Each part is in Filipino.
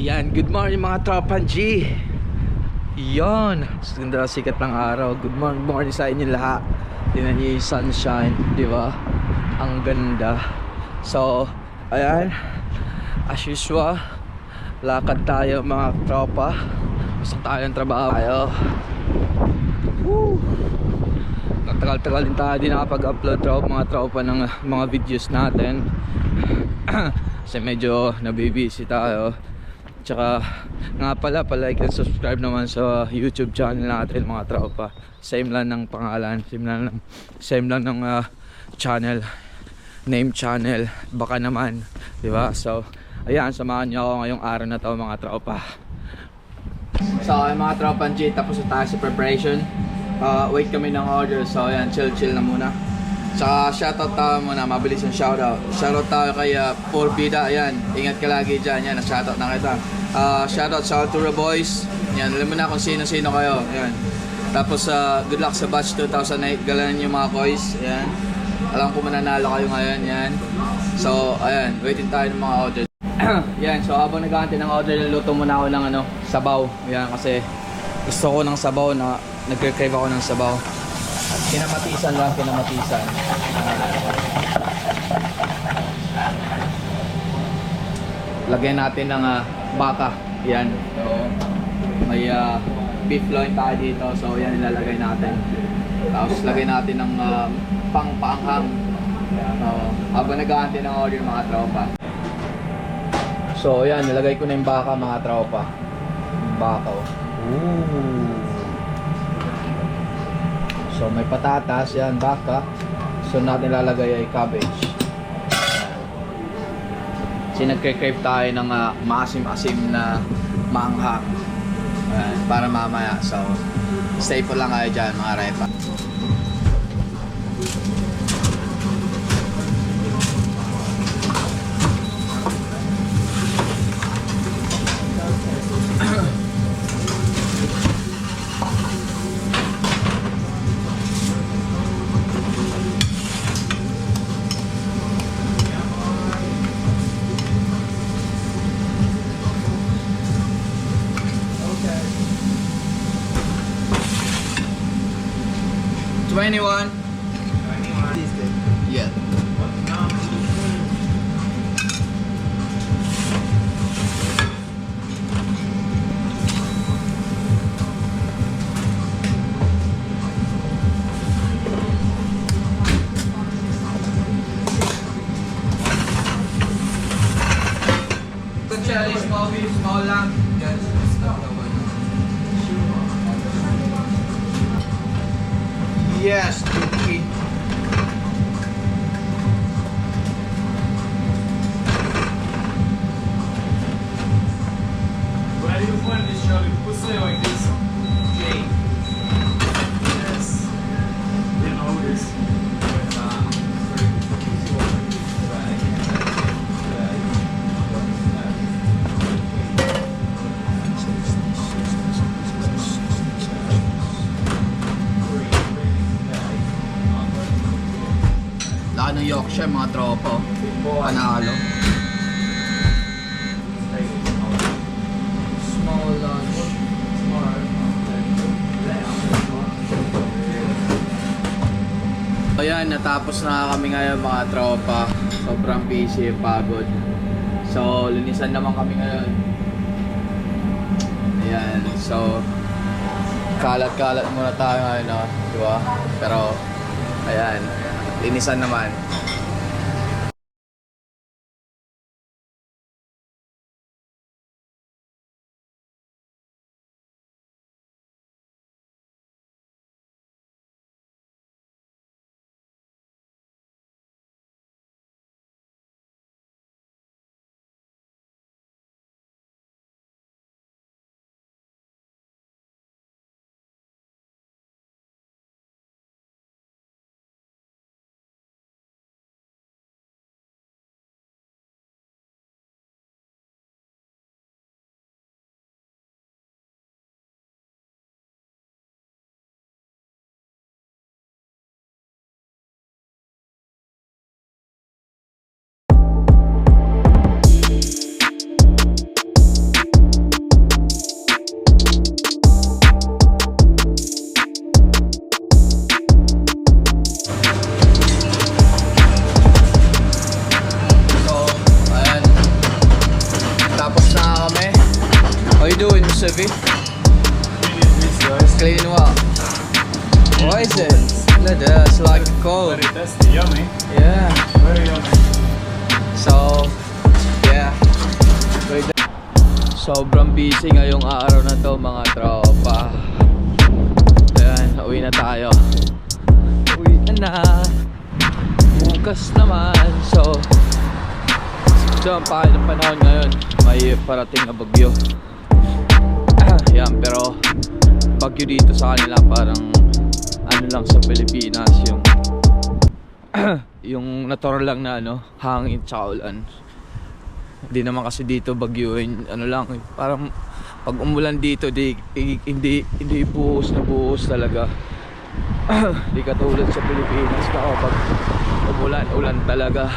Yan, good morning mga tropa G. Yan, ganda sikat ng araw. Good morning sa inyo lahat. Tingnan niyo yung sunshine, di ba? Ang ganda. So, ayan, as usual, lakad tayo mga tropa. Gusto tayo ng trabaho tayo. Woo! Natagal-tagal din tayo di nakapag-upload mga tropa ng mga videos natin. Kasi medyo nabibisi tayo. Tsaka nga pala, like and subscribe naman sa YouTube channel natin mga tropa. Same lang ng pangalan, same lang ng channel, name channel, baka naman, di ba? So, ayan, samahan niyo ako ngayong araw na to mga tropa. So, ay mga tropa G, tapos na tayo sa preparation. Wait kami ng order, so ayan, chill na muna. Tsaka shoutout tayo muna, mabilis yung shoutout. Shoutout tayo kay Porbida, ayan, ingat ka lagi dyan, yan, shoutout na kita. Shoutout sa Altura Boys, yan, alam mo na kung sino kayo, ayan. Tapos good luck sa batch 2008, galanan yung mga boys, ayan. Alam ko mananalo kayo ngayon, yan. So, ayan, waiting tayo ng mga order. Yan, so habang naghahantay ng order, luto muna ako ng sabaw, yan, kasi gusto ko ng sabaw na, nagre-crave ako ng sabaw. Kinamatisan lang, kinamatisan. Lagyan natin ng baka. Yan. So, may beef loin tayo dito. So, yan ilalagay natin. Tapos, lagay natin ng pang-paanghang. Habang nag-aantay ng order mga tropa. So, yan. Nilagay ko na yung baka mga tropa. Baka. Ooh. So may patatas, yan, baka. So natin lalagay ay cabbage. Kasi nagke-crave tayo ng maasim-asim na maanghang. Para mamaya. So stay po lang kayo dyan mga repa. Anyone? Yeah. Small lang. Yes, okay. Where do you find this, Charlie? What's the like this? Jane. Yes. Didn't know this. Laki ng Yorkshire mga tropa. Panalo. Small lunch. Ayan, natapos na kami ngayon mga tropa. Sobrang busy, pagod. So, linisan naman kami ngayon. Ayan, so kalat-kalat muna tayo ngayon, no? Diba? Pero, ayan, linisan naman. Sevi? Clean this, guys. Clean what? What is it? It's like cold. Very tasty, yummy. Yeah. Very yummy. So, yeah. Sobrang busy ngayong araw na to mga tropa. Ayan, uwi na tayo. Uwi na. Bukas naman. So, ang pahal ng panahon ngayon. May parating na bagyo. Yan, pero bagyo dito sa kanila parang ano lang sa Pilipinas yung yung natural lang na ano, hangin tsaka ulan. Hindi naman kasi dito bagyuin, ano lang, parang pag umulan dito hindi buhos na buhos talaga. Hindi katulad sa Pilipinas na pag umulan talaga.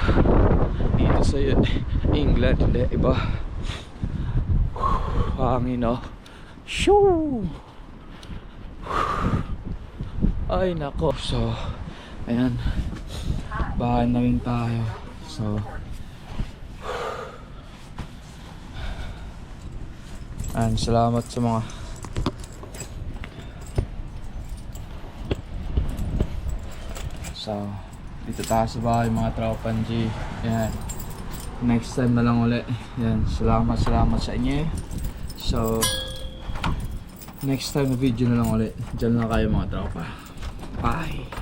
Dito sa England hindi, iba. Hangin, no? Shoo! Ay nako. So, ayan, bahay na rin tayo. So, ayan, salamat sa mga dito tayo sa bahay mga tropan G. Ayan, next time na lang ulit. Ayan, salamat sa inyo. So, next time na video na lang ulit. Diyan lang kayo mga tropa. Bye.